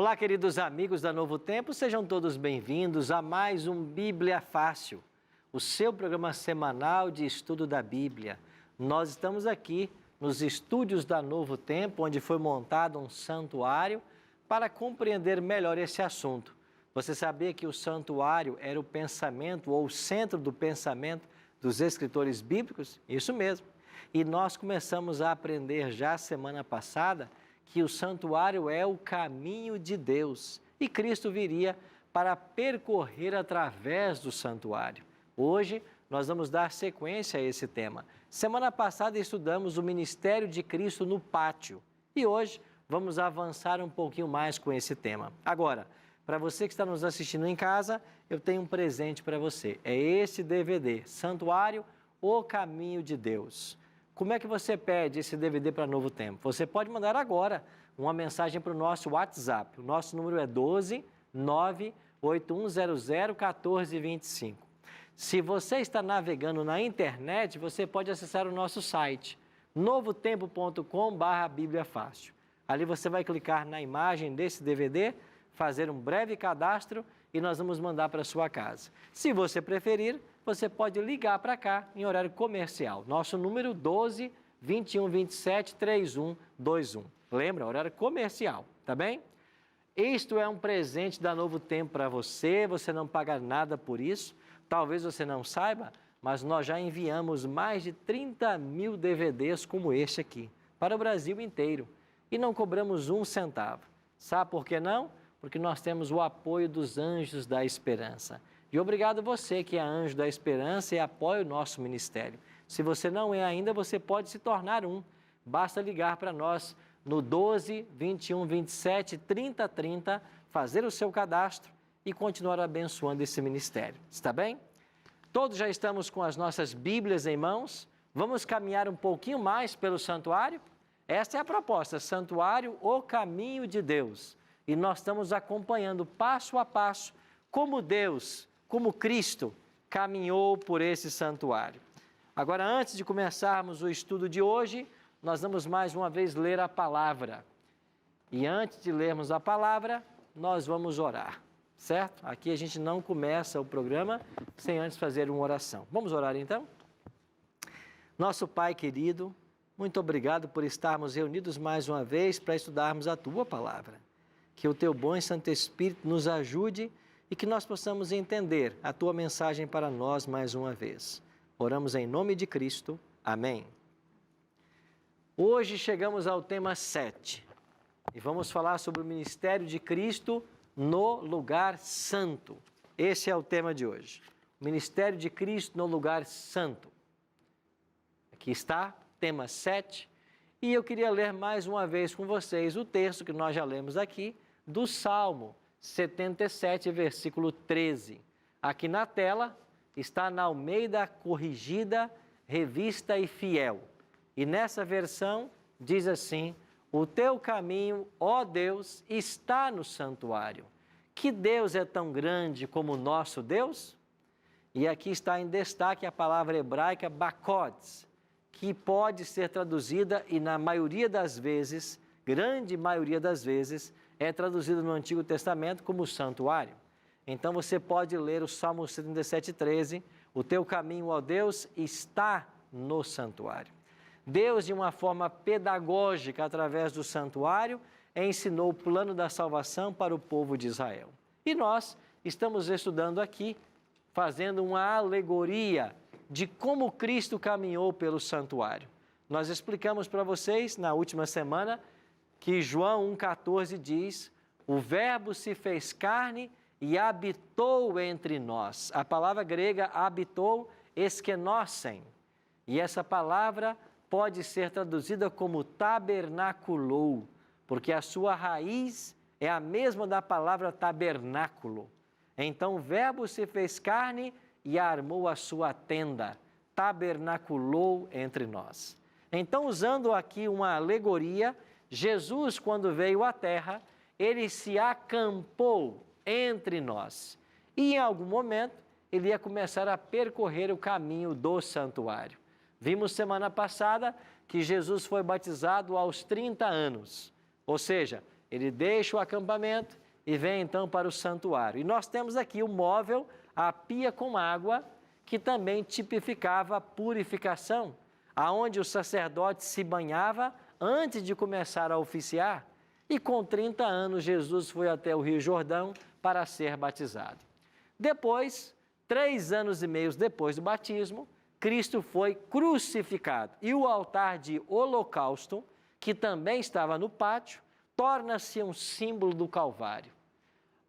Olá, queridos amigos da Novo Tempo, sejam todos bem-vindos a mais um Bíblia Fácil, o seu programa semanal de estudo da Bíblia. Nós estamos aqui nos estúdios da Novo Tempo, onde foi montado um santuário para compreender melhor esse assunto. Você sabia que o santuário era o pensamento ou o centro do pensamento dos escritores bíblicos? Isso mesmo. E nós começamos a aprender já semana passada que o santuário é o caminho de Deus e Cristo viria para percorrer através do santuário. Hoje nós vamos dar sequência a esse tema. Semana passada estudamos o ministério de Cristo no pátio e hoje vamos avançar um pouquinho mais com esse tema. Agora, para você que está nos assistindo em casa, eu tenho um presente para você. É esse DVD, Santuário, o Caminho de Deus. Como é que você pede esse DVD para Novo Tempo? Você pode mandar agora uma mensagem para o nosso WhatsApp. O nosso número é 12 98100 1425. Se você está navegando na internet, você pode acessar o nosso site, novotempo.com/Bíblia Fácil. Ali você vai clicar na imagem desse DVD, fazer um breve cadastro e nós vamos mandar para a sua casa. Se você preferir, você pode ligar para cá em horário comercial. Nosso número 12 21 27 3121. Lembra? Horário comercial, tá bem? Isto é um presente da Novo Tempo para você, você não paga nada por isso. Talvez você não saiba, mas nós já enviamos mais de 30 mil DVDs como este aqui, para o Brasil inteiro. E não cobramos um centavo. Sabe por que não? Porque nós temos o apoio dos Anjos da Esperança. E obrigado você que é Anjo da Esperança e apoia o nosso ministério. Se você não é ainda, você pode se tornar um. Basta ligar para nós no 12 21 27 30 30, fazer o seu cadastro e continuar abençoando esse ministério. Está bem? Todos já estamos com as nossas Bíblias em mãos. Vamos caminhar um pouquinho mais pelo santuário? Esta é a proposta, Santuário, o Caminho de Deus. E nós estamos acompanhando passo a passo como Deus, como Cristo, caminhou por esse santuário. Agora, antes de começarmos o estudo de hoje, nós vamos mais uma vez ler a palavra. E antes de lermos a palavra, nós vamos orar, certo? Aqui a gente não começa o programa sem antes fazer uma oração. Vamos orar então? Nosso Pai querido, muito obrigado por estarmos reunidos mais uma vez para estudarmos a Tua palavra. Que o Teu bom e Santo Espírito nos ajude e que nós possamos entender a Tua mensagem para nós mais uma vez. Oramos em nome de Cristo. Amém. Hoje chegamos ao tema 7 e vamos falar sobre o ministério de Cristo no lugar santo. Esse é o tema de hoje. O ministério de Cristo no lugar santo. Aqui está, tema 7. E eu queria ler mais uma vez com vocês o texto que nós já lemos aqui, do Salmo 77, versículo 13. Aqui na tela está na Almeida Corrigida, Revista e Fiel. E nessa versão diz assim: o teu caminho, ó Deus, está no santuário. Que Deus é tão grande como o nosso Deus? E aqui está em destaque a palavra hebraica bakodes, que pode ser traduzida e na maioria das vezes, grande maioria das vezes, é traduzida no Antigo Testamento como santuário. Então você pode ler o Salmo 77, 13, o teu caminho, ó Deus, está no santuário. Deus, de uma forma pedagógica, através do santuário, ensinou o plano da salvação para o povo de Israel. E nós estamos estudando aqui, fazendo uma alegoria de como Cristo caminhou pelo santuário. Nós explicamos para vocês, na última semana, que João 1,14 diz: o Verbo se fez carne e habitou entre nós. A palavra grega habitou, esquenossen. E essa palavra pode ser traduzida como tabernaculou, porque a sua raiz é a mesma da palavra tabernáculo. Então o Verbo se fez carne e armou a sua tenda, tabernaculou entre nós. Então, usando aqui uma alegoria, Jesus, quando veio à terra, ele se acampou entre nós. E em algum momento, ele ia começar a percorrer o caminho do santuário. Vimos semana passada que Jesus foi batizado aos 30 anos. Ou seja, ele deixa o acampamento e vem então para o santuário. E nós temos aqui o móvel, a pia com água, que também tipificava a purificação, aonde o sacerdote se banhava antes de começar a oficiar. E com 30 anos, Jesus foi até o Rio Jordão para ser batizado. Depois, 3 anos e meio depois do batismo, Cristo foi crucificado. E o altar de holocausto, que também estava no pátio, torna-se um símbolo do Calvário.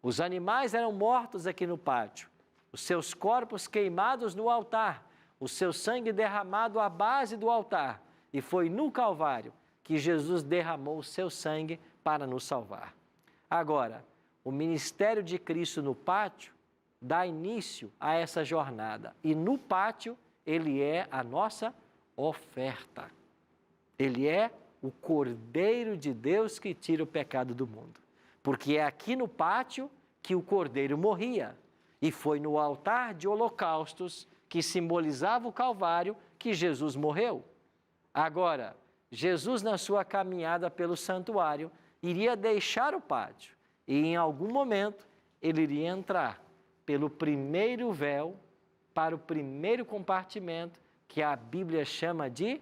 Os animais eram mortos aqui no pátio, os seus corpos queimados no altar, o seu sangue derramado à base do altar. E foi no Calvário que Jesus derramou o seu sangue para nos salvar. Agora, o ministério de Cristo no pátio dá início a essa jornada. E no pátio, ele é a nossa oferta. Ele é o Cordeiro de Deus que tira o pecado do mundo. Porque é aqui no pátio que o Cordeiro morria. E foi no altar de holocaustos, que simbolizava o Calvário, que Jesus morreu. Agora, Jesus, na sua caminhada pelo santuário, iria deixar o pátio. E em algum momento, ele iria entrar pelo primeiro véu para o primeiro compartimento, que a Bíblia chama de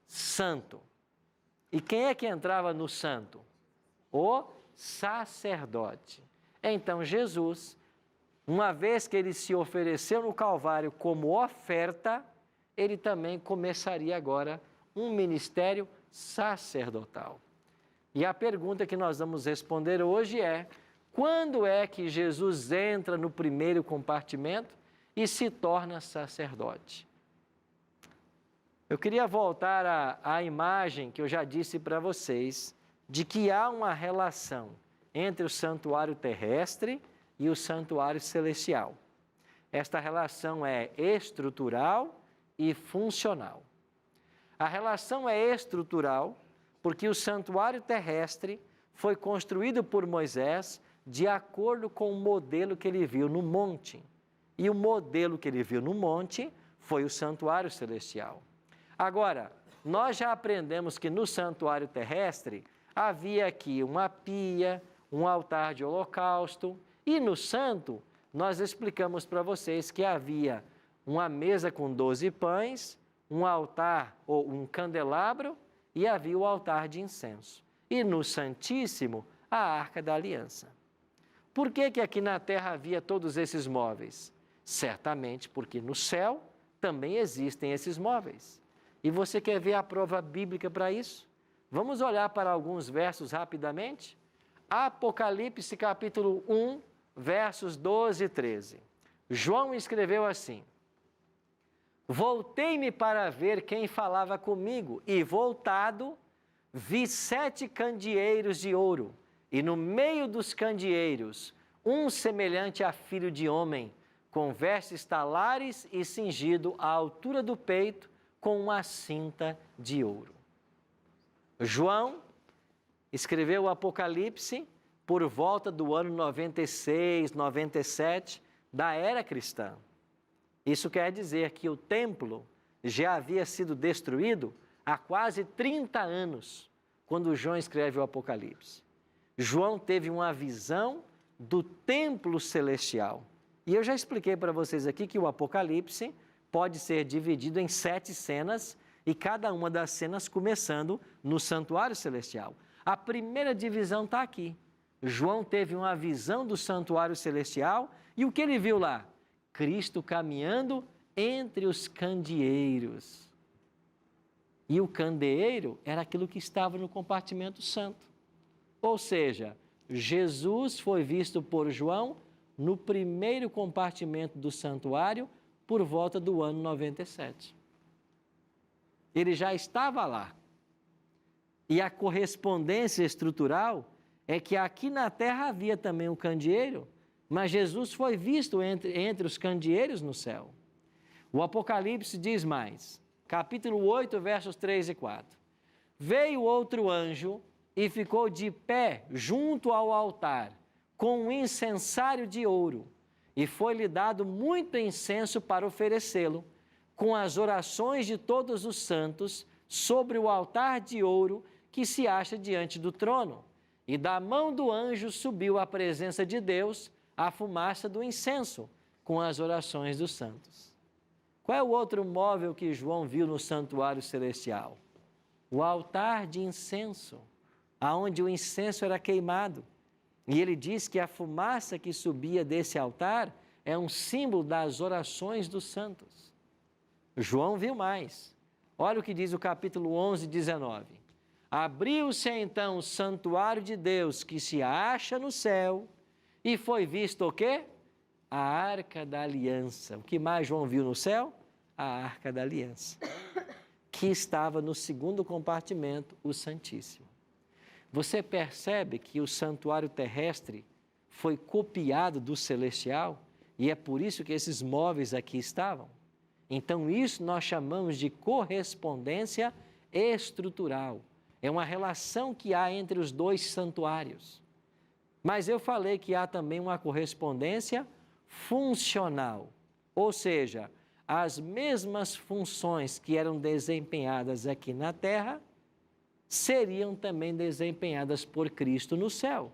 santo. E quem é que entrava no santo? O sacerdote. Então, Jesus, uma vez que ele se ofereceu no Calvário como oferta, ele também começaria agora um ministério sacerdotal. E a pergunta que nós vamos responder hoje é: quando é que Jesus entra no primeiro compartimento e se torna sacerdote? Eu queria voltar à imagem que eu já disse para vocês, de que há uma relação entre o santuário terrestre e o santuário celestial. Esta relação é estrutural e funcional. A relação é estrutural porque o santuário terrestre foi construído por Moisés de acordo com o modelo que ele viu no monte. E o modelo que ele viu no monte foi o santuário celestial. Agora, nós já aprendemos que no santuário terrestre havia aqui uma pia, um altar de holocausto, e no santo nós explicamos para vocês que havia uma mesa com 12 pães, um altar ou um candelabro e havia o altar de incenso. E no Santíssimo, a Arca da Aliança. Por que que aqui na terra havia todos esses móveis? Certamente porque no céu também existem esses móveis. E você quer ver a prova bíblica para isso? Vamos olhar para alguns versos rapidamente? Apocalipse capítulo 1, versos 12 e 13. João escreveu assim: voltei-me para ver quem falava comigo, e voltado, vi 7 candeeiros de ouro, e no meio dos candeeiros, um semelhante a filho de homem, com vestes talares e cingido à altura do peito, com uma cinta de ouro. João escreveu o Apocalipse por volta do ano 96, 97 da era cristã. Isso quer dizer que o templo já havia sido destruído há quase 30 anos, quando João escreve o Apocalipse. João teve uma visão do templo celestial. E eu já expliquei para vocês aqui que o Apocalipse pode ser dividido em 7 cenas, e cada uma das cenas começando no santuário celestial. A primeira divisão está aqui. João teve uma visão do santuário celestial, e o que ele viu lá? Cristo caminhando entre os candeeiros. E o candeeiro era aquilo que estava no compartimento santo. Ou seja, Jesus foi visto por João no primeiro compartimento do santuário por volta do ano 97. Ele já estava lá. E a correspondência estrutural é que aqui na terra havia também um candeeiro, mas Jesus foi visto entre os candeeiros no céu. O Apocalipse diz mais, capítulo 8, versos 3 e 4. Veio outro anjo e ficou de pé junto ao altar, com um incensário de ouro, e foi-lhe dado muito incenso para oferecê-lo, com as orações de todos os santos, sobre o altar de ouro que se acha diante do trono. E da mão do anjo subiu à presença de Deus a fumaça do incenso, com as orações dos santos. Qual é o outro móvel que João viu no santuário celestial? O altar de incenso, aonde o incenso era queimado. E ele diz que a fumaça que subia desse altar é um símbolo das orações dos santos. João viu mais. Olha o que diz o capítulo 11, 19. Abriu-se então o santuário de Deus que se acha no céu e foi visto o quê? A arca da aliança. O que mais João viu no céu? A arca da aliança, que estava no segundo compartimento, o Santíssimo. Você percebe que o santuário terrestre foi copiado do celestial e é por isso que esses móveis aqui estavam? Então, isso nós chamamos de correspondência estrutural. É uma relação que há entre os dois santuários. Mas eu falei que há também uma correspondência funcional, ou seja, as mesmas funções que eram desempenhadas aqui na terra seriam também desempenhadas por Cristo no céu.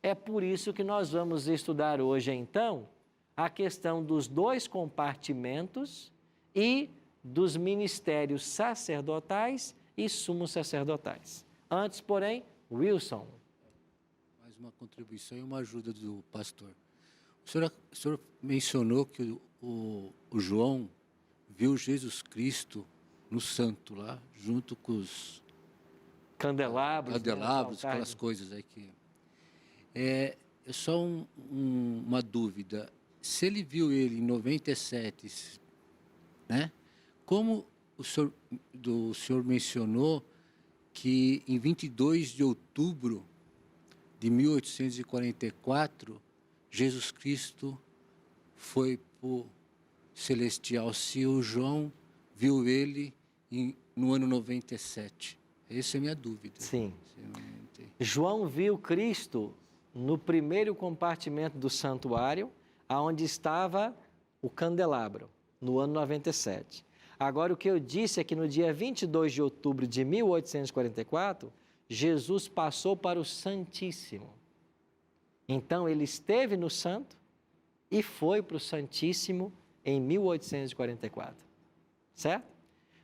É por isso que nós vamos estudar hoje, então, a questão dos dois compartimentos e dos ministérios sacerdotais e sumos sacerdotais. Antes, porém, Wilson. Mais uma contribuição e uma ajuda do pastor. O senhor mencionou que o João viu Jesus Cristo no santo lá, junto com os candelabros, aquelas coisas aí que... É só uma dúvida. Se ele viu ele em 97, né? Como o senhor mencionou que em 22 de outubro de 1844, Jesus Cristo foi para o celestial, se o João viu ele no ano 97. Essa é a minha dúvida. Sim. João viu Cristo no primeiro compartimento do santuário, aonde estava o candelabro, no ano 97. Agora, o que eu disse é que no dia 22 de outubro de 1844, Jesus passou para o Santíssimo. Então, ele esteve no Santo e foi para o Santíssimo em 1844. Certo?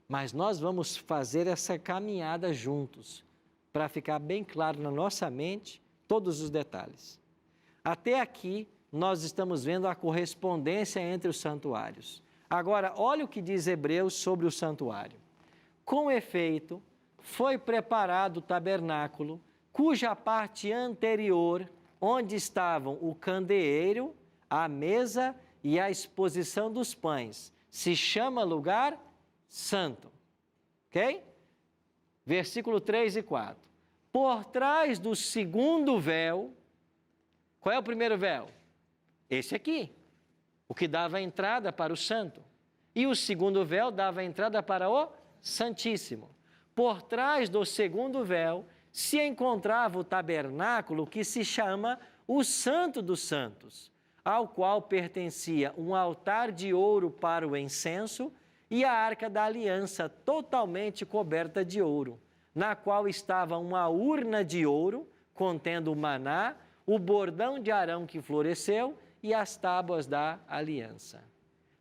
Mas nós vamos fazer essa caminhada juntos, para ficar bem claro na nossa mente todos os detalhes. Até aqui, nós estamos vendo a correspondência entre os santuários. Agora, olha o que diz Hebreus sobre o santuário. Com efeito, foi preparado o tabernáculo, cuja parte anterior, onde estavam o candeeiro, a mesa e a exposição dos pães, se chama lugar santo. Ok? Versículo 3 e 4. Por trás do segundo véu, qual é o primeiro véu? Esse aqui, o que dava a entrada para o santo. E o segundo véu dava a entrada para o Santíssimo. Por trás do segundo véu se encontrava o tabernáculo que se chama o Santo dos Santos, ao qual pertencia um altar de ouro para o incenso e a arca da aliança totalmente coberta de ouro, na qual estava uma urna de ouro contendo o maná, o bordão de Arão que floresceu e as tábuas da aliança.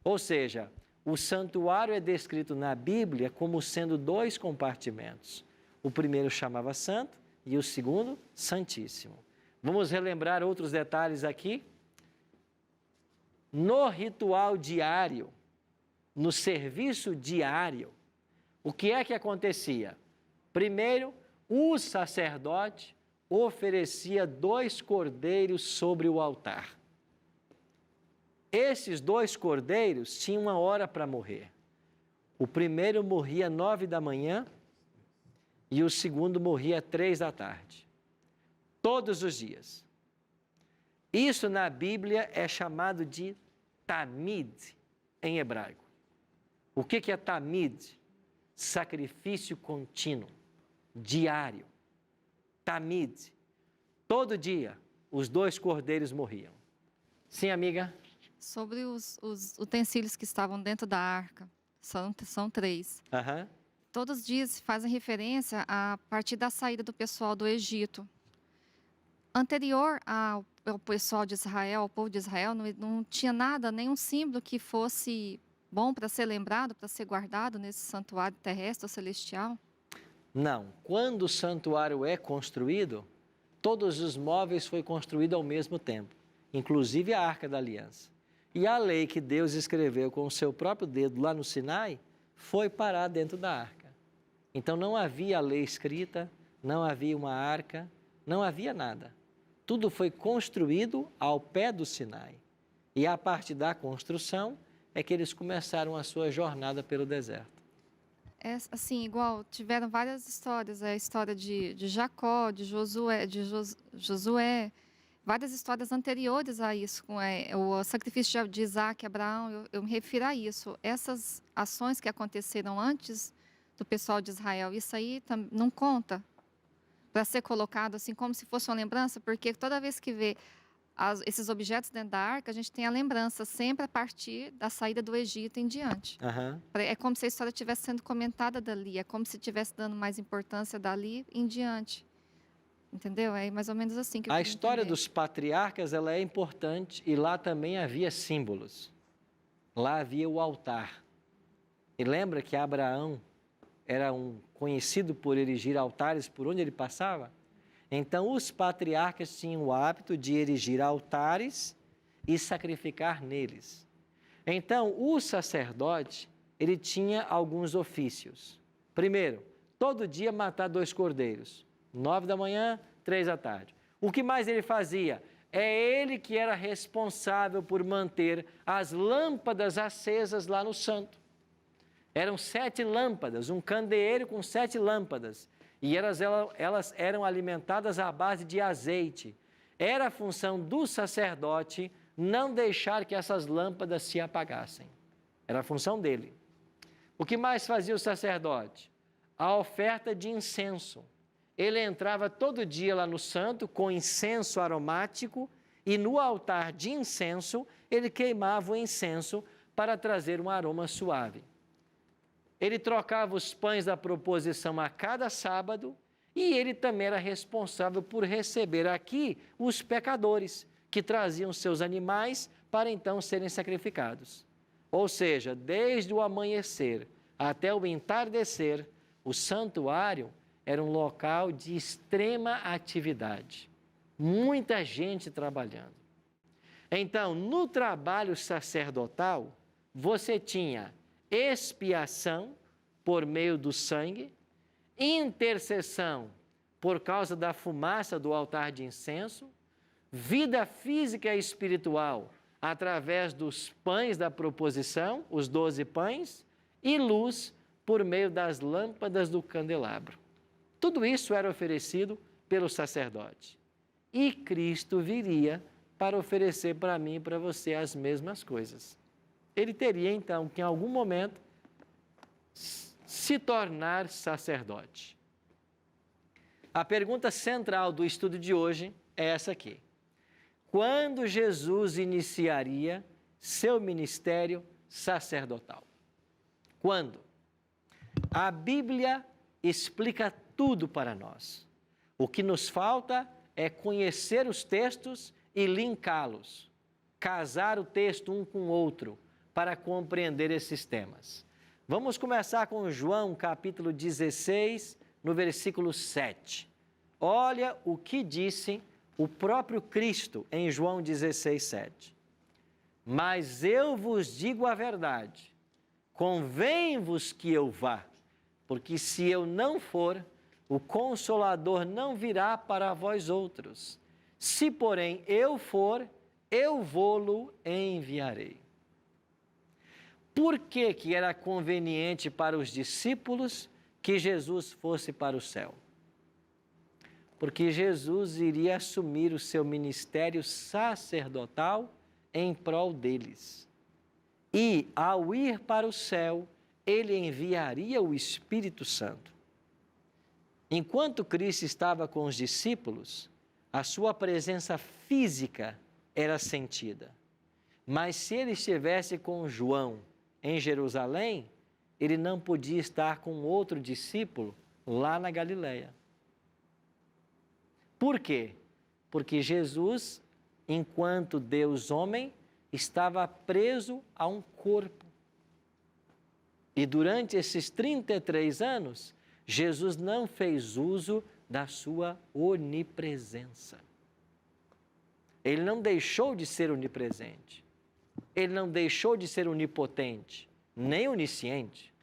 Ou seja, o santuário é descrito na Bíblia como sendo dois compartimentos. O primeiro chamava Santo e o segundo, Santíssimo. Vamos relembrar outros detalhes aqui. No ritual diário, no serviço diário, o que é que acontecia? Primeiro, o sacerdote oferecia 2 cordeiros sobre o altar. Esses 2 cordeiros tinham uma hora para morrer. O primeiro morria às 9 da manhã e o segundo morria às 3 da tarde. Todos os dias. Isso na Bíblia é chamado de tamid, em hebraico. O que é tamid? Sacrifício contínuo, diário. Tamid. Todo dia, os 2 cordeiros morriam. Sim, amiga? Sobre os utensílios que estavam dentro da arca, são 3. Aham. Todos os dias fazem referência a partir da saída do pessoal do Egito. Anterior ao pessoal de Israel, ao povo de Israel, não tinha nada, nenhum símbolo que fosse bom para ser lembrado, para ser guardado nesse santuário terrestre ou celestial? Não. Quando o santuário é construído, todos os móveis foram construídos ao mesmo tempo, inclusive a Arca da Aliança. E a lei que Deus escreveu com o seu próprio dedo lá no Sinai foi parar dentro da arca. Então não havia lei escrita, não havia uma arca, não havia nada. Tudo foi construído ao pé do Sinai. E a partir da construção é que eles começaram a sua jornada pelo deserto. É assim, igual, tiveram várias histórias, a história de Jacó, de Josué, várias histórias anteriores a isso, com o sacrifício de Isaac e Abraão, eu me refiro a isso. Essas ações que aconteceram antes do pessoal de Israel, isso aí não conta para ser colocado assim como se fosse uma lembrança, porque toda vez que vê esses objetos dentro da arca, a gente tem a lembrança sempre a partir da saída do Egito em diante. Uhum. É como se a história estivesse sendo comentada dali, é como se estivesse dando mais importância dali em diante. Entendeu? É mais ou menos assim que eu A queria história entender. dos patriarcas, ela é importante e lá também havia símbolos. Lá havia o altar. E lembra que Abraão era conhecido por erigir altares por onde ele passava? Então, os patriarcas tinham o hábito de erigir altares e sacrificar neles. Então, o sacerdote, ele tinha alguns ofícios. Primeiro, todo dia matar 2 cordeiros. 9 da manhã, 3 da tarde. O que mais ele fazia? É ele que era responsável por manter as lâmpadas acesas lá no santo. Eram 7 lâmpadas, um candeeiro com 7 lâmpadas. E elas eram alimentadas à base de azeite. Era a função do sacerdote não deixar que essas lâmpadas se apagassem. Era a função dele. O que mais fazia o sacerdote? A oferta de incenso. Ele entrava todo dia lá no santo com incenso aromático e no altar de incenso ele queimava o incenso para trazer um aroma suave. Ele trocava os pães da proposição a cada sábado e ele também era responsável por receber aqui os pecadores que traziam seus animais para então serem sacrificados. Ou seja, desde o amanhecer até o entardecer, o santuário era um local de extrema atividade. Muita gente trabalhando. Então, no trabalho sacerdotal, você tinha expiação por meio do sangue, intercessão por causa da fumaça do altar de incenso, vida física e espiritual através dos pães da proposição, os 12 pães, e luz por meio das lâmpadas do candelabro. Tudo isso era oferecido pelo sacerdote. E Cristo viria para oferecer para mim e para você as mesmas coisas. Ele teria, então, que em algum momento se tornar sacerdote. A pergunta central do estudo de hoje é essa aqui. Quando Jesus iniciaria seu ministério sacerdotal? Quando? A Bíblia explica tudo para nós. O que nos falta é conhecer os textos e linká-los, casar o texto um com o outro, para compreender esses temas. Vamos começar com João, capítulo 16, no versículo 7. Olha o que disse o próprio Cristo em João 16, 7. Mas eu vos digo a verdade, convém-vos que eu vá, porque se eu não for, o Consolador não virá para vós outros. Se, porém, eu for, eu vô-lo enviarei. Por que era conveniente para os discípulos que Jesus fosse para o céu? Porque Jesus iria assumir o seu ministério sacerdotal em prol deles. E, ao ir para o céu, ele enviaria o Espírito Santo. Enquanto Cristo estava com os discípulos, a sua presença física era sentida. Mas se ele estivesse com João em Jerusalém, ele não podia estar com outro discípulo lá na Galileia. Por quê? Porque Jesus, enquanto Deus homem, estava preso a um corpo. E durante esses 33 anos, Jesus não fez uso da sua onipresença. Ele não deixou de ser onipresente. Ele não deixou de ser onipotente, nem onisciente.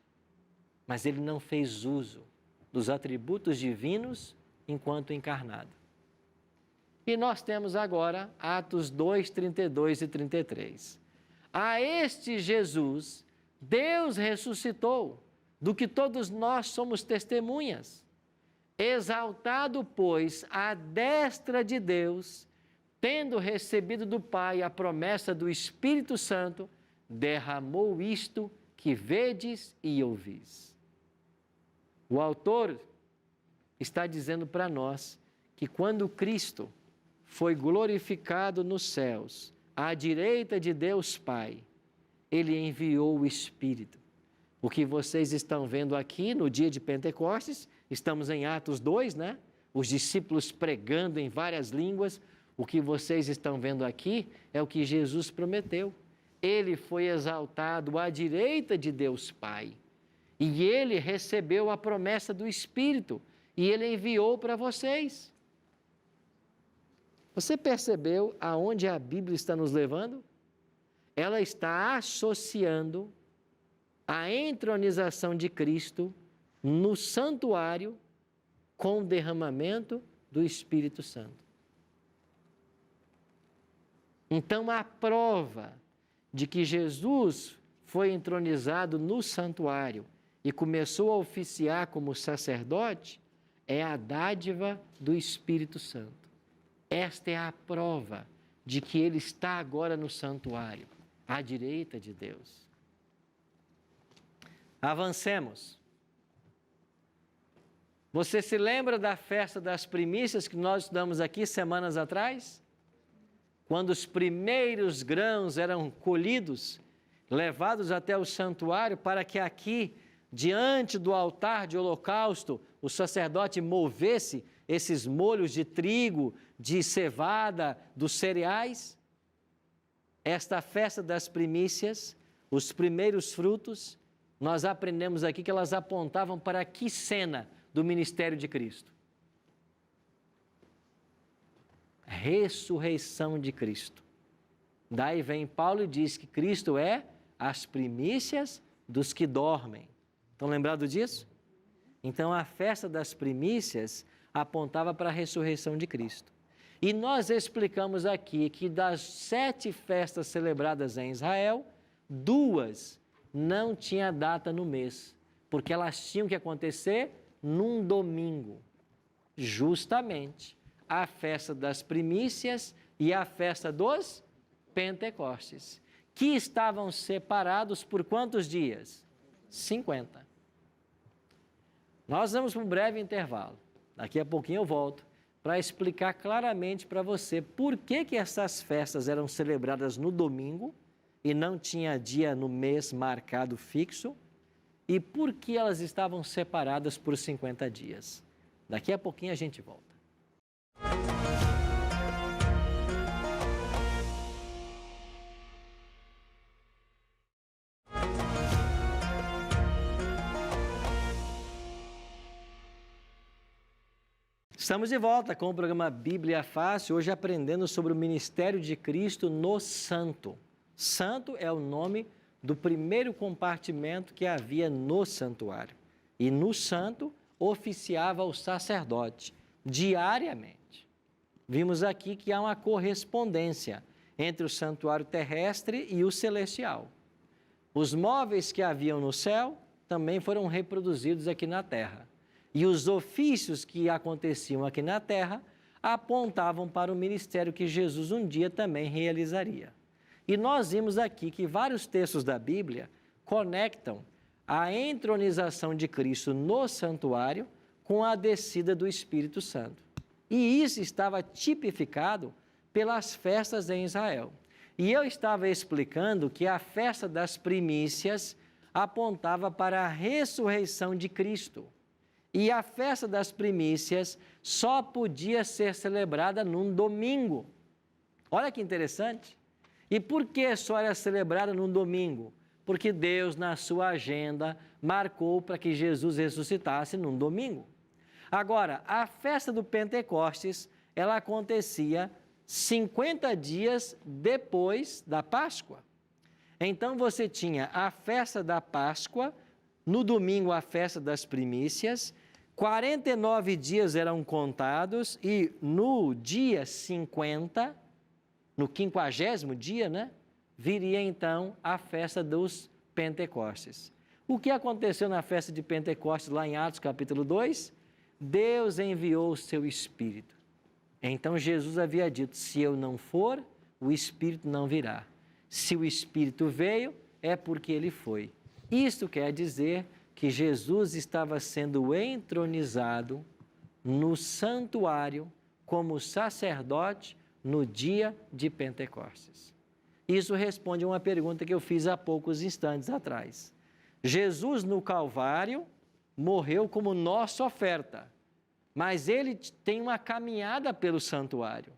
Mas ele não fez uso dos atributos divinos enquanto encarnado. E nós temos agora Atos 2, 32 e 33. A este Jesus, Deus ressuscitou, do que todos nós somos testemunhas. Exaltado, pois, à destra de Deus, tendo recebido do Pai a promessa do Espírito Santo, derramou isto que vedes e ouvis. O autor está dizendo para nós que quando Cristo foi glorificado nos céus, à direita de Deus Pai, ele enviou o Espírito. O que vocês estão vendo aqui no dia de Pentecostes, estamos em Atos 2, né? Os discípulos pregando em várias línguas. O que vocês estão vendo aqui é o que Jesus prometeu. Ele foi exaltado à direita de Deus Pai. E ele recebeu a promessa do Espírito. E ele enviou para vocês. Você percebeu aonde a Bíblia está nos levando? Ela está associando a entronização de Cristo no santuário com o derramamento do Espírito Santo. Então, a prova de que Jesus foi entronizado no santuário e começou a oficiar como sacerdote é a dádiva do Espírito Santo. Esta é a prova de que ele está agora no santuário, à direita de Deus. Avancemos. Você se lembra da festa das primícias que nós estudamos aqui semanas atrás? Quando os primeiros grãos eram colhidos, levados até o santuário, para que aqui, diante do altar de holocausto, o sacerdote movesse esses molhos de trigo, de cevada, dos cereais. Esta festa das primícias, os primeiros frutos, nós aprendemos aqui que elas apontavam para que cena do ministério de Cristo? Ressurreição de Cristo. Daí vem Paulo e diz que Cristo é as primícias dos que dormem. Estão lembrados disso? Então, a festa das primícias apontava para a ressurreição de Cristo. E nós explicamos aqui que das 7 festas celebradas em Israel, 2 não tinha data no mês, porque elas tinham que acontecer num domingo. Justamente a festa das primícias e a festa dos Pentecostes, que estavam separados por quantos dias? 50. Nós vamos para um breve intervalo. Daqui a pouquinho eu volto para explicar claramente para você por que essas festas eram celebradas no domingo e não tinha dia no mês marcado fixo e por que elas estavam separadas por 50 dias. Daqui a pouquinho a gente volta. Estamos de volta com o programa Bíblia Fácil, hoje aprendendo sobre o ministério de Cristo no Santo. Santo é o nome do primeiro compartimento que havia no santuário. E no Santo oficiava o sacerdote diariamente. Vimos aqui que há uma correspondência entre o santuário terrestre e o celestial. Os móveis que haviam no céu também foram reproduzidos aqui na terra. E os ofícios que aconteciam aqui na terra apontavam para o ministério que Jesus um dia também realizaria. E nós vimos aqui que vários textos da Bíblia conectam a entronização de Cristo no santuário com a descida do Espírito Santo. E isso estava tipificado pelas festas em Israel. E eu estava explicando que a festa das primícias apontava para a ressurreição de Cristo. E a festa das primícias só podia ser celebrada num domingo. Olha que interessante. E por que só era celebrada num domingo? Porque Deus, na sua agenda, marcou para que Jesus ressuscitasse num domingo. Agora, a festa do Pentecostes, ela acontecia 50 dias depois da Páscoa. Então, você tinha a festa da Páscoa, no domingo a festa das primícias, 49 dias eram contados e no dia 50, no 50º dia, né, viria então a festa dos Pentecostes. O que aconteceu na festa de Pentecostes lá em Atos capítulo 2? Deus enviou o seu Espírito. Então Jesus havia dito, se eu não for, o Espírito não virá. Se o Espírito veio, é porque ele foi. Isto quer dizer que Jesus estava sendo entronizado no santuário como sacerdote no dia de Pentecostes. Isso responde a uma pergunta que eu fiz há poucos instantes atrás. Jesus no Calvário morreu como nossa oferta, mas ele tem uma caminhada pelo santuário.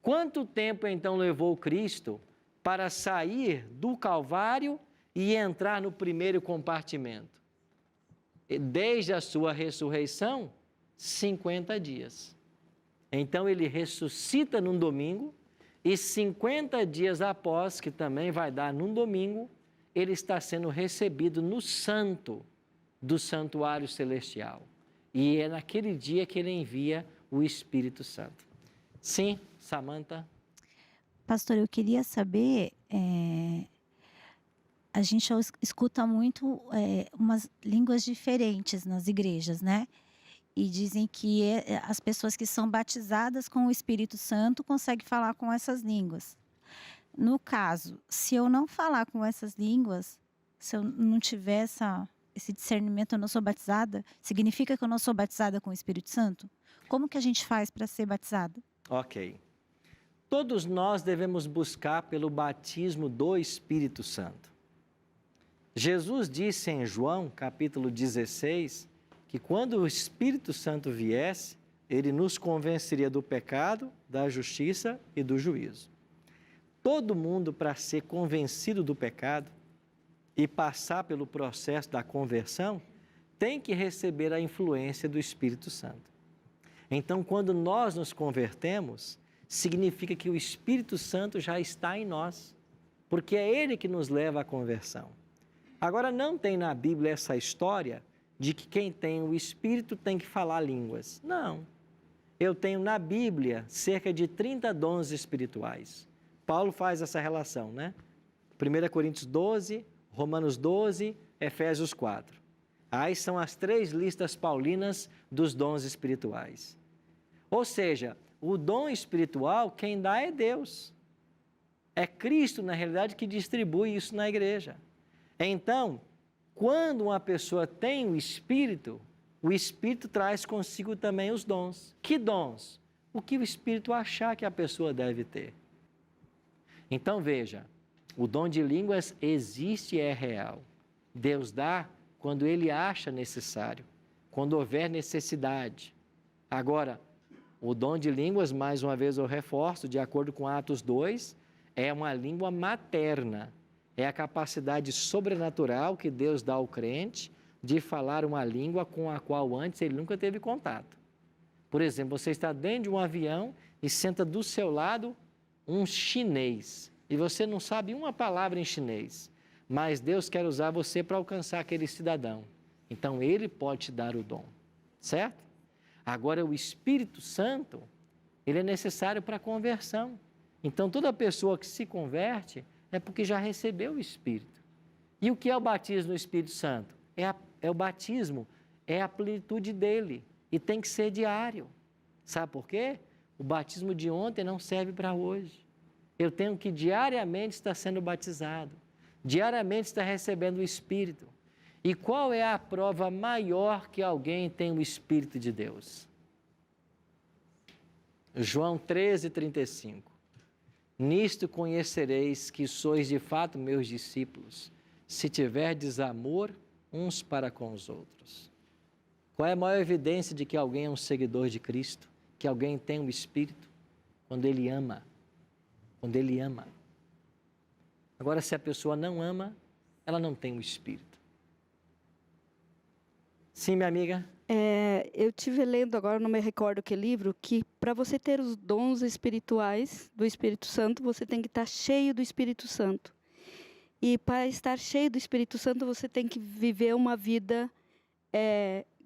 Quanto tempo então levou Cristo para sair do Calvário e entrar no primeiro compartimento? Desde a sua ressurreição, 50 dias. Então ele ressuscita num domingo e 50 dias após, que também vai dar num domingo, ele está sendo recebido no santo do santuário celestial. E é naquele dia que ele envia o Espírito Santo. Sim, Samantha? Pastor, eu queria saber, a gente escuta muito umas línguas diferentes nas igrejas, né? E dizem que as pessoas que são batizadas com o Espírito Santo conseguem falar com essas línguas. No caso, se eu não falar com essas línguas, se eu não tiver esse discernimento, eu não sou batizada, significa que eu não sou batizada com o Espírito Santo? Como que a gente faz para ser batizada? Ok. Todos nós devemos buscar pelo batismo do Espírito Santo. Jesus disse em João, capítulo 16, que quando o Espírito Santo viesse, ele nos convenceria do pecado, da justiça e do juízo. Todo mundo, para ser convencido do pecado e passar pelo processo da conversão, tem que receber a influência do Espírito Santo. Então, quando nós nos convertemos, significa que o Espírito Santo já está em nós, porque é ele que nos leva à conversão. Agora, não tem na Bíblia essa história de que quem tem o Espírito tem que falar línguas. Não. Eu tenho na Bíblia cerca de 30 dons espirituais. Paulo faz essa relação, né? 1 Coríntios 12, Romanos 12, Efésios 4. Aí são as 3 listas paulinas dos dons espirituais. Ou seja, o dom espiritual, quem dá é Deus. É Cristo, na realidade, que distribui isso na igreja. Então, quando uma pessoa tem o Espírito traz consigo também os dons. Que dons? O que o Espírito achar que a pessoa deve ter. Então, veja, o dom de línguas existe e é real. Deus dá quando Ele acha necessário, quando houver necessidade. Agora, o dom de línguas, mais uma vez eu reforço, de acordo com Atos 2, é uma língua materna. É a capacidade sobrenatural que Deus dá ao crente de falar uma língua com a qual antes ele nunca teve contato. Por exemplo, você está dentro de um avião e senta do seu lado um chinês. E você não sabe uma palavra em chinês. Mas Deus quer usar você para alcançar aquele cidadão. Então, Ele pode te dar o dom. Certo? Agora, o Espírito Santo, ele é necessário para a conversão. Então, toda pessoa que se converte é porque já recebeu o Espírito. E o que é o batismo no Espírito Santo? É o batismo é a plenitude dele e tem que ser diário. Sabe por quê? O batismo de ontem não serve para hoje. Eu tenho que diariamente estar sendo batizado, diariamente estar recebendo o Espírito. E qual é a prova maior que alguém tem o Espírito de Deus? João 13:35. Nisto conhecereis que sois de fato meus discípulos, se tiverdes amor uns para com os outros. Qual é a maior evidência de que alguém é um seguidor de Cristo? Que alguém tem o Espírito? Quando ele ama. Quando ele ama. Agora, se a pessoa não ama, ela não tem o Espírito. Sim, minha amiga? Eu tive lendo agora, não me recordo que livro, que para você ter os dons espirituais do Espírito Santo, você tem que estar cheio do Espírito Santo. E para estar cheio do Espírito Santo, você tem que viver uma vida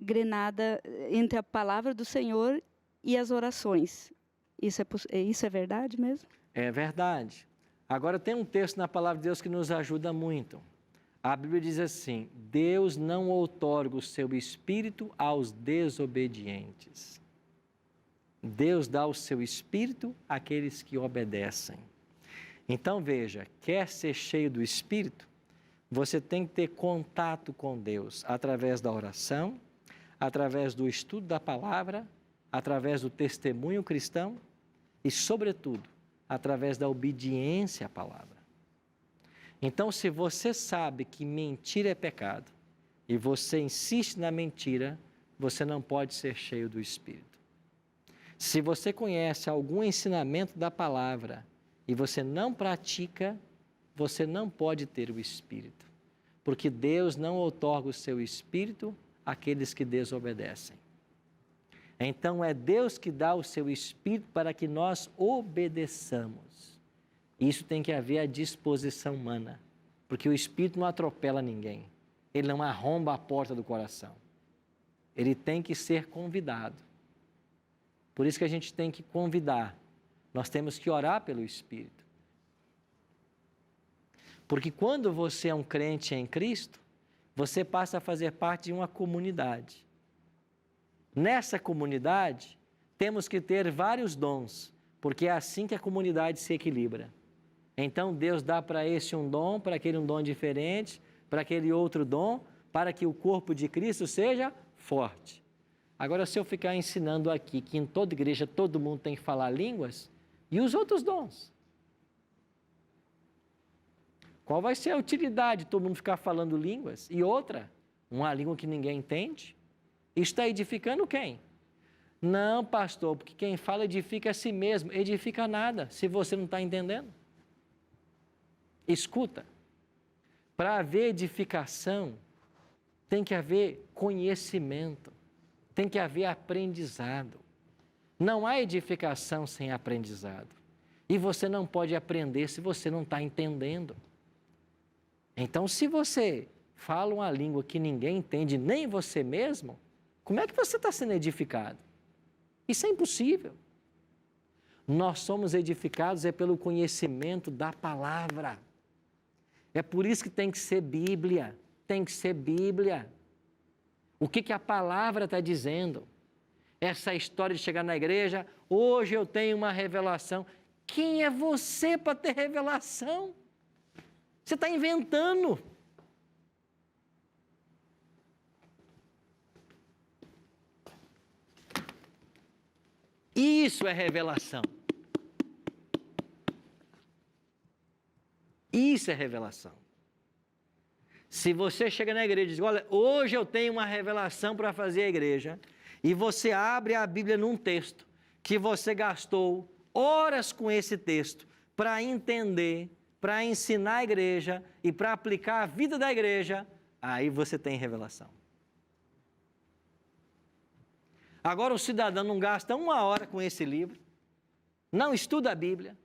grenada entre a palavra do Senhor e as orações. Isso é verdade mesmo? É verdade. Agora tem um texto na palavra de Deus que nos ajuda muito. A Bíblia diz assim: Deus não outorga o seu Espírito aos desobedientes. Deus dá o seu Espírito àqueles que obedecem. Então veja, quer ser cheio do Espírito, você tem que ter contato com Deus através da oração, através do estudo da palavra, através do testemunho cristão e, sobretudo, através da obediência à palavra. Então, se você sabe que mentira é pecado e você insiste na mentira, você não pode ser cheio do Espírito. Se você conhece algum ensinamento da palavra e você não pratica, você não pode ter o Espírito, porque Deus não outorga o seu Espírito àqueles que desobedecem. Então, é Deus que dá o seu Espírito para que nós obedeçamos. Isso tem que haver a disposição humana, porque o Espírito não atropela ninguém, ele não arromba a porta do coração, ele tem que ser convidado. Por isso que a gente tem que convidar, nós temos que orar pelo Espírito. Porque quando você é um crente em Cristo, você passa a fazer parte de uma comunidade. Nessa comunidade, temos que ter vários dons, porque é assim que a comunidade se equilibra. Então, Deus dá para esse um dom, para aquele um dom diferente, para aquele outro dom, para que o corpo de Cristo seja forte. Agora, se eu ficar ensinando aqui que em toda igreja todo mundo tem que falar línguas, e os outros dons? Qual vai ser a utilidade de todo mundo ficar falando línguas? E outra, uma língua que ninguém entende? Está edificando quem? Não, pastor, porque quem fala edifica a si mesmo. Edifica nada, se você não está entendendo. Escuta, para haver edificação, tem que haver conhecimento, tem que haver aprendizado. Não há edificação sem aprendizado. E você não pode aprender se você não está entendendo. Então, se você fala uma língua que ninguém entende, nem você mesmo, como é que você está sendo edificado? Isso é impossível. Nós somos edificados pelo conhecimento da palavra. É por isso que tem que ser Bíblia, tem que ser Bíblia. O que a palavra está dizendo? Essa história de chegar na igreja, hoje eu tenho uma revelação. Quem é você para ter revelação? Você está inventando. Isso é revelação. Isso é revelação. Se você chega na igreja e diz, olha, hoje eu tenho uma revelação para fazer a igreja, e você abre a Bíblia num texto, que você gastou horas com esse texto para entender, para ensinar a igreja e para aplicar a vida da igreja, aí você tem revelação. Agora o cidadão não gasta uma hora com esse livro, não estuda a Bíblia,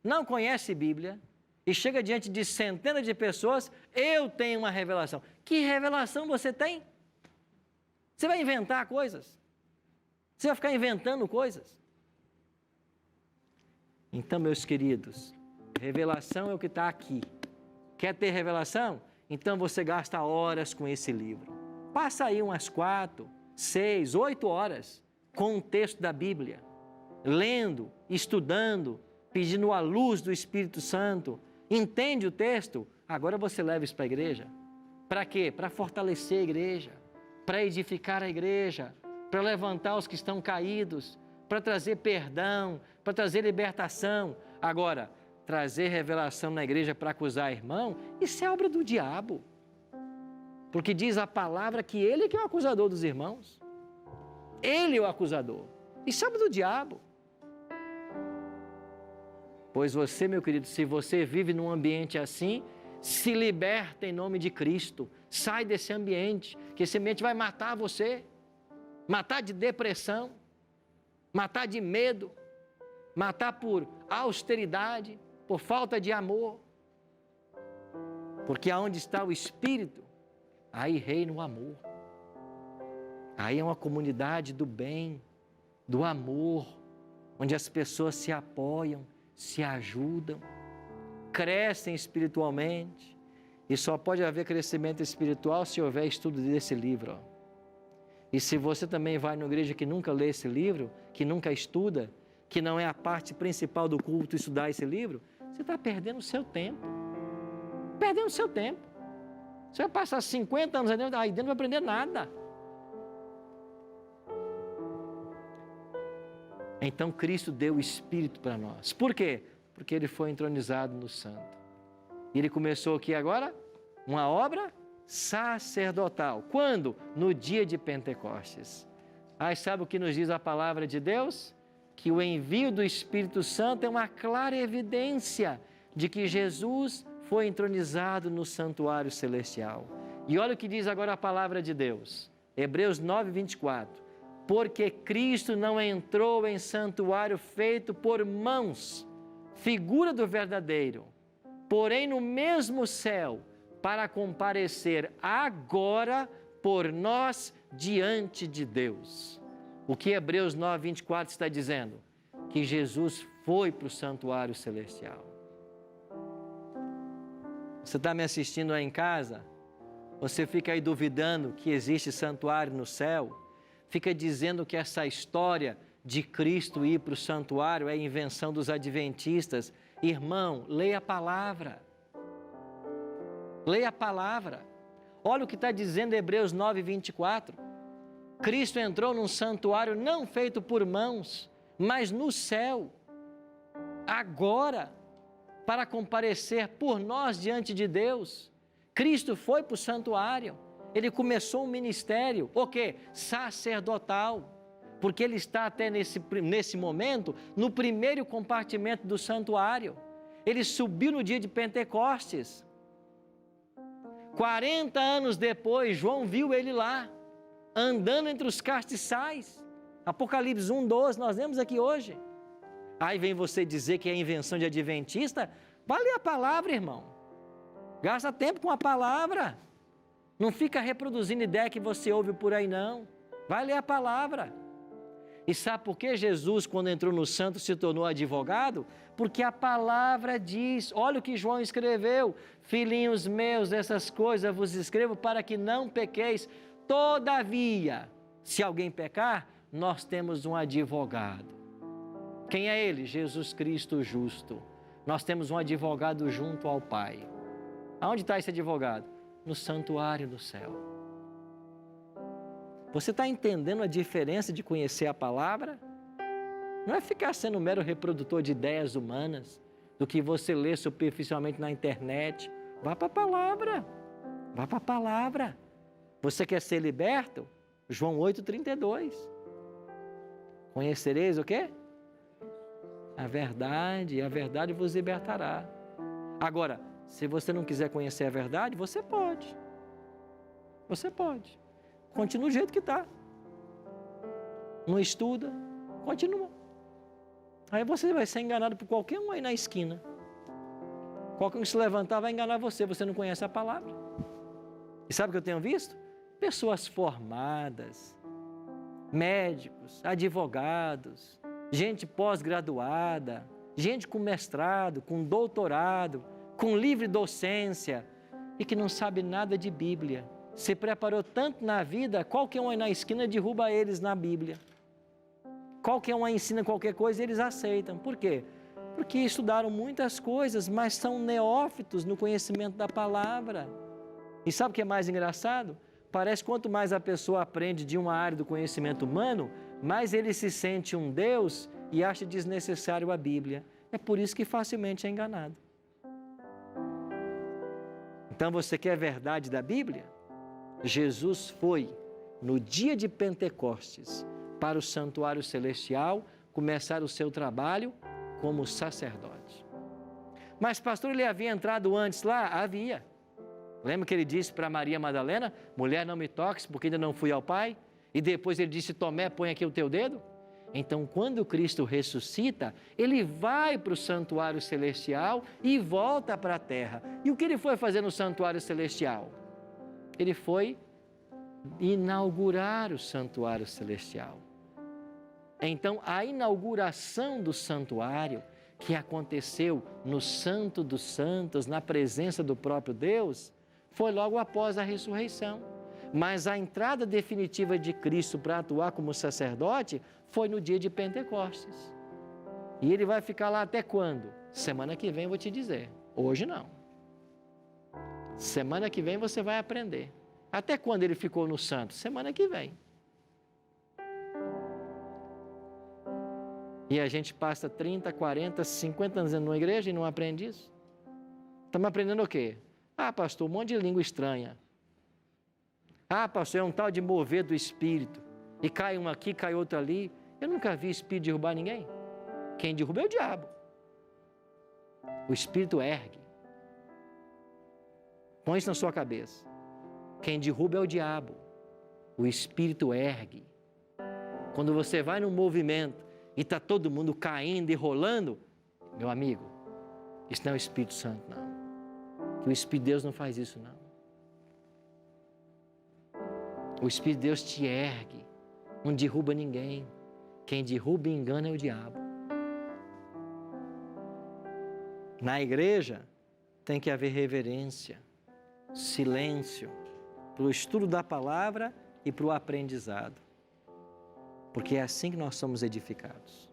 não conhece Bíblia, e chega diante de centenas de pessoas, eu tenho uma revelação. Que revelação você tem? Você vai inventar coisas? Você vai ficar inventando coisas? Então, meus queridos, revelação é o que está aqui. Quer ter revelação? Então você gasta horas com esse livro. passa aí umas 4, 6, 8 horas com um texto da Bíblia, lendo, estudando, pedindo a luz do Espírito Santo. Entende o texto? Agora você leva isso para a igreja. Para quê? Para fortalecer a igreja, para edificar a igreja, para levantar os que estão caídos, para trazer perdão, para trazer libertação. Agora, trazer revelação na igreja para acusar irmão, isso é obra do diabo. Porque diz a palavra que ele que é o acusador dos irmãos. Ele é o acusador. Isso é obra do diabo. Pois você, meu querido, se você vive num ambiente assim, se liberta em nome de Cristo. Sai desse ambiente, que esse ambiente vai matar você. Matar de depressão, matar de medo, matar por austeridade, por falta de amor. Porque aonde está o Espírito, aí reina o amor. Aí é uma comunidade do bem, do amor, onde as pessoas se apoiam, se ajudam, crescem espiritualmente. E só pode haver crescimento espiritual se houver estudo desse livro. Ó. E se você também vai numa igreja que nunca lê esse livro, que nunca estuda, que não é a parte principal do culto estudar esse livro, você está perdendo o seu tempo. Perdendo o seu tempo. Você vai passar 50 anos aí dentro, não vai aprender nada. Então Cristo deu o Espírito para nós. Por quê? Porque Ele foi entronizado no Santo. E Ele começou aqui agora uma obra sacerdotal. Quando? No dia de Pentecostes. Aí sabe o que nos diz a palavra de Deus? Que o envio do Espírito Santo é uma clara evidência de que Jesus foi entronizado no santuário celestial. E olha o que diz agora a palavra de Deus. Hebreus 9, 24. Porque Cristo não entrou em santuário feito por mãos, figura do verdadeiro, porém no mesmo céu, para comparecer agora por nós diante de Deus. O que Hebreus 9, 24 está dizendo? Que Jesus foi para o santuário celestial. Você está me assistindo aí em casa? Você fica aí duvidando que existe santuário no céu? Fica dizendo que essa história de Cristo ir para o santuário é invenção dos adventistas. Irmão, leia a palavra. Leia a palavra. Olha o que está dizendo Hebreus 9, 24. Cristo entrou num santuário não feito por mãos, mas no céu. Agora, para comparecer por nós diante de Deus. Cristo foi para o santuário. Ele começou um ministério, o quê? Sacerdotal. Porque ele está até nesse momento, no primeiro compartimento do santuário. Ele subiu no dia de Pentecostes. 40 anos depois, João viu ele lá, andando entre os castiçais. Apocalipse 1, 12, nós lemos aqui hoje. Aí vem você dizer que é invenção de adventista? Vai ler a palavra, irmão. Gasta tempo com a palavra. Não fica reproduzindo ideia que você ouve por aí, não. Vai ler a palavra. E sabe por que Jesus, quando entrou no santo, se tornou advogado? Porque a palavra diz, olha o que João escreveu, filhinhos meus, essas coisas vos escrevo para que não pequeis. Todavia, se alguém pecar, nós temos um advogado. Quem é ele? Jesus Cristo justo. Nós temos um advogado junto ao Pai. Aonde está esse advogado? No santuário do céu. Você está entendendo a diferença de conhecer a palavra? Não é ficar sendo um mero reprodutor de ideias humanas, do que você lê superficialmente na internet. Vá para a palavra. Vá para a palavra. Você quer ser liberto? João 8,32. Conhecereis o quê? A verdade vos libertará. Agora, se você não quiser conhecer a verdade, você pode. Você pode. Continua do jeito que está. Não estuda, continua. Aí você vai ser enganado por qualquer um aí na esquina. Qualquer um que se levantar vai enganar você, você não conhece a palavra. E sabe o que eu tenho visto? Pessoas formadas, médicos, advogados, gente pós-graduada, gente com mestrado, com doutorado, com livre docência e que não sabe nada de Bíblia, se preparou tanto na vida, qualquer um aí na esquina derruba eles na Bíblia. Qualquer um aí ensina qualquer coisa e eles aceitam. Por quê? Porque estudaram muitas coisas, mas são neófitos no conhecimento da palavra. E sabe o que é mais engraçado? Parece que quanto mais a pessoa aprende de uma área do conhecimento humano, mais ele se sente um Deus e acha desnecessário a Bíblia. É por isso que facilmente é enganado. Então você quer a verdade da Bíblia? Jesus foi no dia de Pentecostes para o santuário celestial começar o seu trabalho como sacerdote. Mas pastor, ele havia entrado antes lá? Havia. Lembra que ele disse para Maria Madalena, mulher, não me toques porque ainda não fui ao Pai? E depois ele disse, Tomé, põe aqui o teu dedo? Então, quando Cristo ressuscita, ele vai para o santuário celestial e volta para a terra. E o que ele foi fazer no santuário celestial? Ele foi inaugurar o santuário celestial. Então, a inauguração do santuário, que aconteceu no Santo dos Santos, na presença do próprio Deus, foi logo após a ressurreição. Mas a entrada definitiva de Cristo para atuar como sacerdote foi no dia de Pentecostes. E ele vai ficar lá até quando? Semana que vem eu vou te dizer. Hoje não. Semana que vem você vai aprender. Até quando ele ficou no santo? Semana que vem. E a gente passa 30, 40, 50 anos numa igreja e não aprende isso? Estamos aprendendo o quê? Ah, pastor, um monte de língua estranha. Ah, pastor, é um tal de mover do Espírito. E cai um aqui, cai outro ali. Eu nunca vi Espírito derrubar ninguém. Quem derruba é o diabo. O Espírito ergue. Põe isso na sua cabeça. Quem derruba é o diabo. O Espírito ergue. Quando você vai num movimento e está todo mundo caindo e rolando, meu amigo, isso não é o Espírito Santo, não. Que o Espírito de Deus não faz isso, não. O Espírito de Deus te ergue, não derruba ninguém. Quem derruba e engana é o diabo. Na igreja tem que haver reverência, silêncio, para o estudo da palavra e para o aprendizado. Porque é assim que nós somos edificados.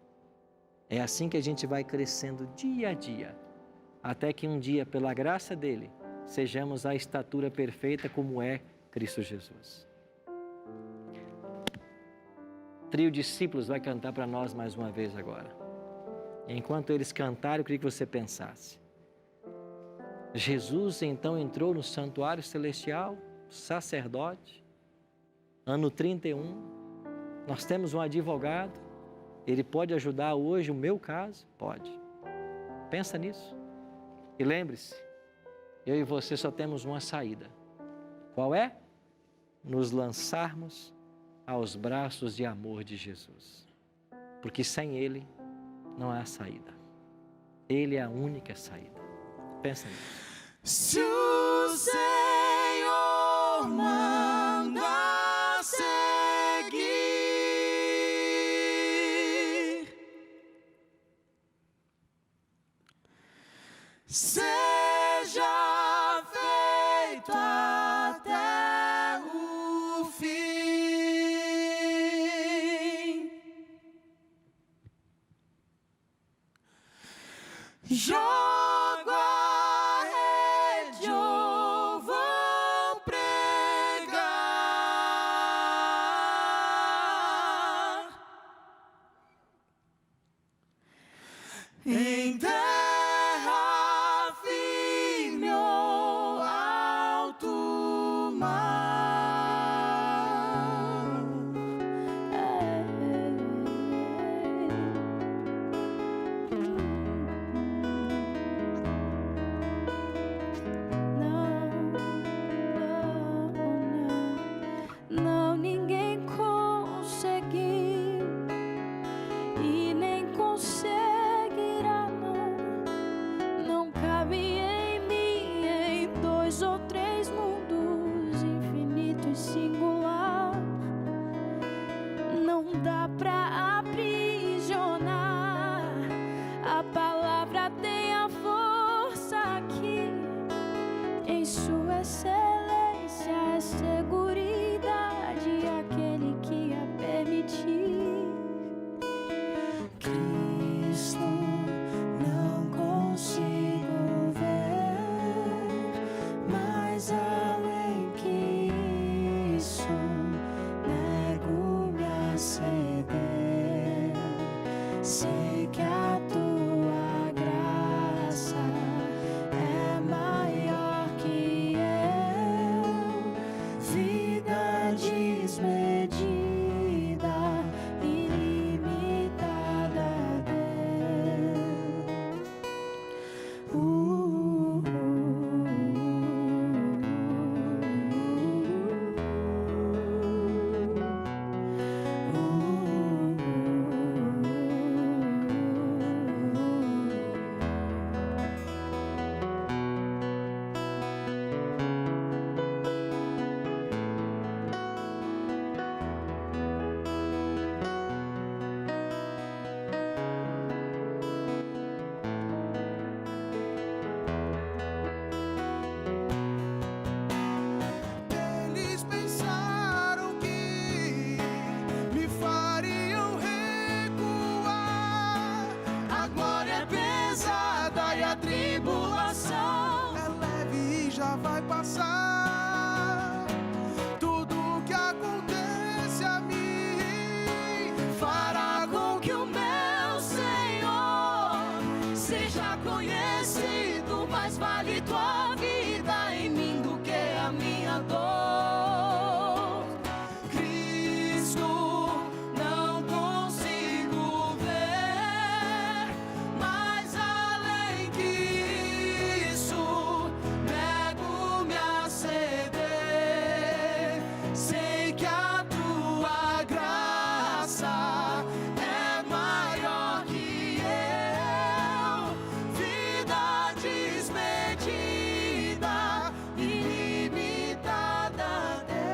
É assim que a gente vai crescendo dia a dia, até que um dia, pela graça dele, sejamos a estatura perfeita como é Cristo Jesus. O trio Discípulos vai cantar para nós mais uma vez agora. Enquanto eles cantarem, eu queria que você pensasse. Jesus então entrou no santuário celestial, sacerdote, ano 31. Nós temos um advogado, ele pode ajudar hoje o meu caso? Pode. Pensa nisso. E lembre-se, eu e você só temos uma saída. Qual é? Nos lançarmos aos braços de amor de Jesus. Porque sem Ele não há saída. Ele é a única saída. Pensa nisso. Se o Senhor manda seguir, seja feito até o fim. Jogo a rede ou vou pregar em terra firme. graça é maior que eu, vida desmedida, ilimitada deu. Eles pensaram que me fariam recuar. A glória é pesada e a tribulação É leve e já vai passar. Tudo que acontece a mim fará com que o meu Senhor seja conhecido. Mais vale tua vida em mim do que a minha dor. Cristo, não consigo ver mais além que isso. Nego-me a ceder. Sei que a tua graça é maior que eu, vida desmedida, ilimitada deu.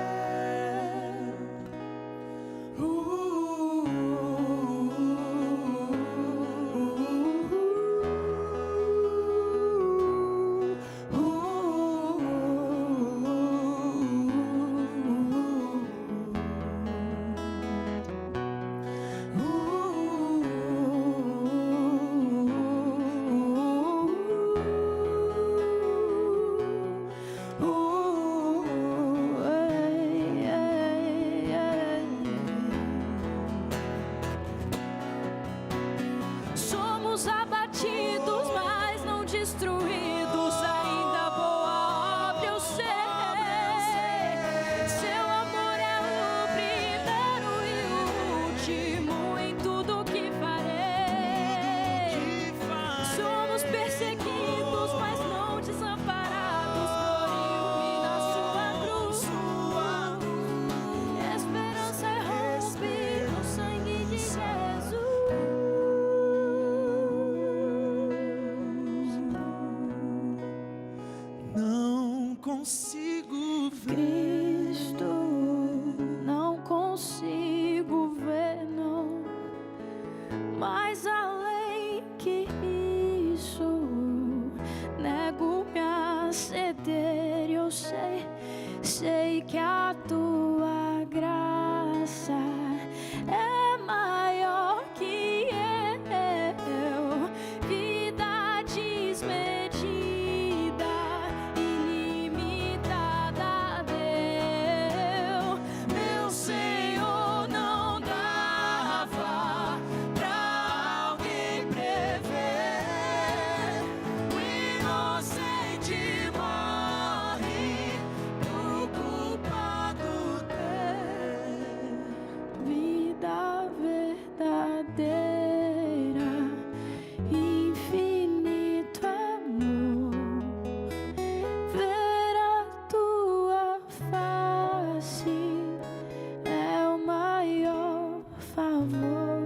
Somos abatidos, mas não destruídos. Ainda boa obra eu sei. Seu amor é o primeiro e o último em tudo que farei. Somos perseguidos, mas não desamparados. Por na sua cruz. Esperança é rompe no sangue de Jesus. não consigo ver. Cristo, não consigo ver, não. Mais além que isso, nego-me a ceder. Eu sei que a tua graça é maior que eu, vida desmedida, ilimitada deu. Meu Senhor não dava pra alguém prever. O inocente morre por culpa do teu. Vida verdadeira, infinito amor. Ver a tua face é o maior favor.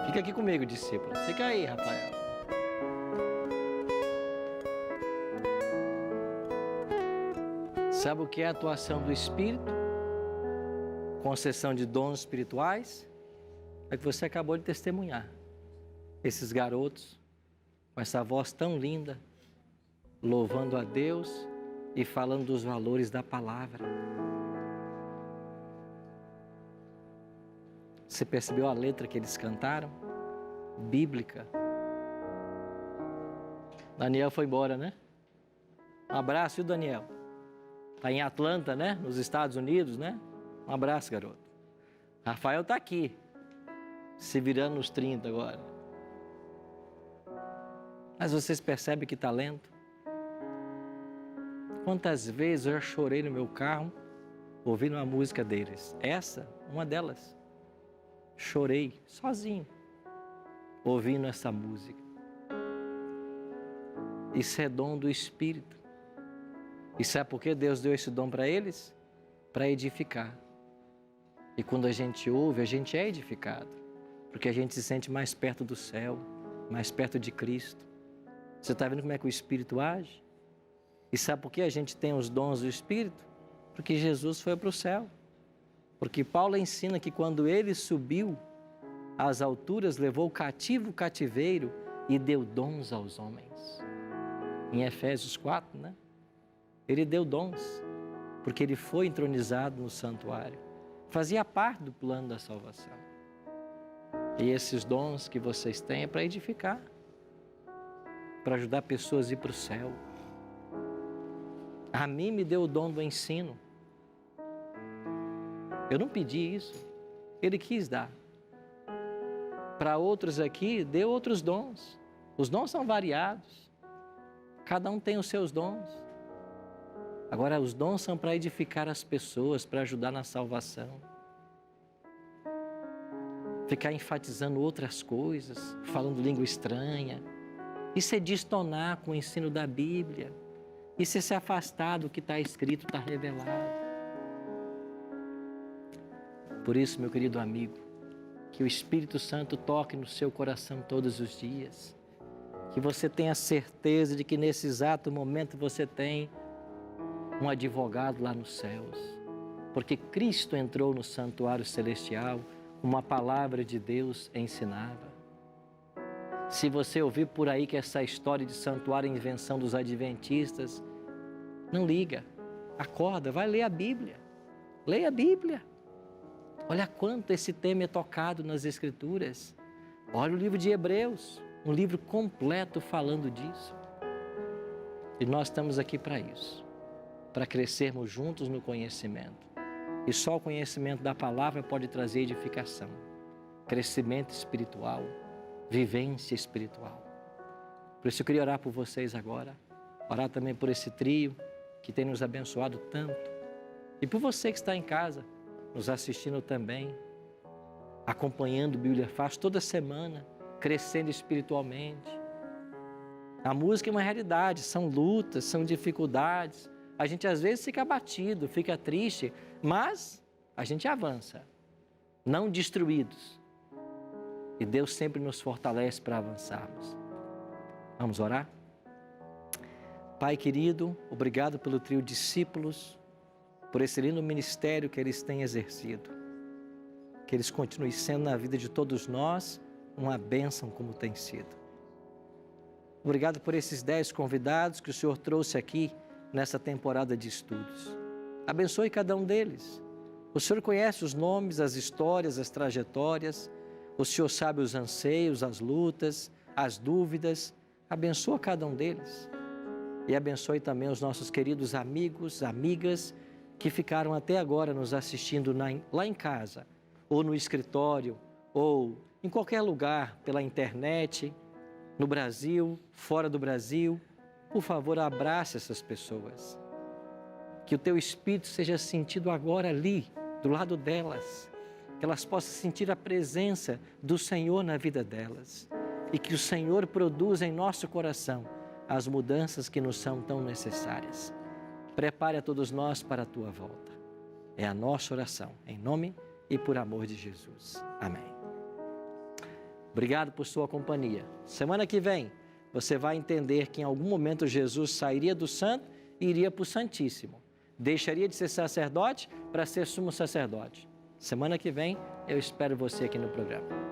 Fica aqui comigo, discípulo. Fica aí, Rafael. Sabe o que é a atuação do Espírito? Concessão de dons espirituais? É que você acabou de testemunhar. Esses garotos, com essa voz tão linda, louvando a Deus e falando dos valores da palavra. Você percebeu a letra que eles cantaram? Bíblica. Daniel foi embora, né? Um abraço, viu, Daniel? Está em Atlanta, né? Nos Estados Unidos, né? Um abraço, garoto. Rafael está aqui, se virando nos 30 agora. Mas vocês percebem que talento? Quantas vezes eu já chorei no meu carro ouvindo uma música deles? Essa, uma delas. Chorei sozinho, ouvindo essa música. Isso é dom do Espírito. E sabe por que Deus deu esse dom para eles? Para edificar. E quando a gente ouve, a gente é edificado. Porque a gente se sente mais perto do céu, mais perto de Cristo. Você está vendo como é que o Espírito age? E sabe por que a gente tem os dons do Espírito? Porque Jesus foi para o céu. Porque Paulo ensina que quando ele subiu às alturas, levou cativo o cativeiro e deu dons aos homens. Em Efésios 4, né? Ele deu dons, porque ele foi entronizado no santuário. Fazia parte do plano da salvação. E esses dons que vocês têm é para edificar, para ajudar pessoas a ir para o céu. A mim me deu o dom do ensino. Eu não pedi isso, ele quis dar. Para outros aqui, deu outros dons. Os dons são variados. Cada um tem os seus dons. Agora, os dons são para edificar as pessoas, para ajudar na salvação. Ficar enfatizando outras coisas, falando língua estranha. Isso é destonar com o ensino da Bíblia. Isso é se afastar do que está escrito, está revelado. Por isso, meu querido amigo, que o Espírito Santo toque no seu coração todos os dias. Que você tenha certeza de que nesse exato momento você tem um advogado lá nos céus. Porque Cristo entrou no santuário celestial, uma palavra de Deus ensinava. Se você ouvir por aí que essa história de santuário é invenção dos adventistas, não liga, acorda, vai ler a Bíblia. Leia a Bíblia. Olha quanto esse tema é tocado nas Escrituras. Olha o livro de Hebreus, um livro completo falando disso. E nós estamos aqui para isso, para crescermos juntos no conhecimento. E só o conhecimento da palavra pode trazer edificação, crescimento espiritual, vivência espiritual. Por isso eu queria orar por vocês agora, orar também por esse trio que tem nos abençoado tanto. E por você que está em casa, nos assistindo também, acompanhando Bíblia Fácil toda semana, crescendo espiritualmente. A música é uma realidade, são lutas, são dificuldades. A gente às vezes fica abatido, fica triste, mas a gente avança, não destruídos. E Deus sempre nos fortalece para avançarmos. Vamos orar? Pai querido, obrigado pelo trio discípulos, por esse lindo ministério que eles têm exercido. Que eles continuem sendo na vida de todos nós uma bênção como tem sido. Obrigado por esses 10 convidados que o Senhor trouxe aqui nessa temporada de estudos. Abençoe cada um deles. O Senhor conhece os nomes, as histórias, as trajetórias. O Senhor sabe os anseios, as lutas, as dúvidas. Abençoa cada um deles. E abençoe também os nossos queridos amigos, amigas, que ficaram até agora nos assistindo lá em casa, ou no escritório, ou em qualquer lugar, pela internet, no Brasil, fora do Brasil. Por favor, abrace essas pessoas. Que o teu Espírito seja sentido agora ali, do lado delas. Que elas possam sentir a presença do Senhor na vida delas. E que o Senhor produza em nosso coração as mudanças que nos são tão necessárias. Prepare a todos nós para a tua volta. É a nossa oração, em nome e por amor de Jesus. Amém. Obrigado por sua companhia. Semana que vem, você vai entender que em algum momento Jesus sairia do santo e iria para o Santíssimo. Deixaria de ser sacerdote para ser sumo sacerdote. Semana que vem eu espero você aqui no programa.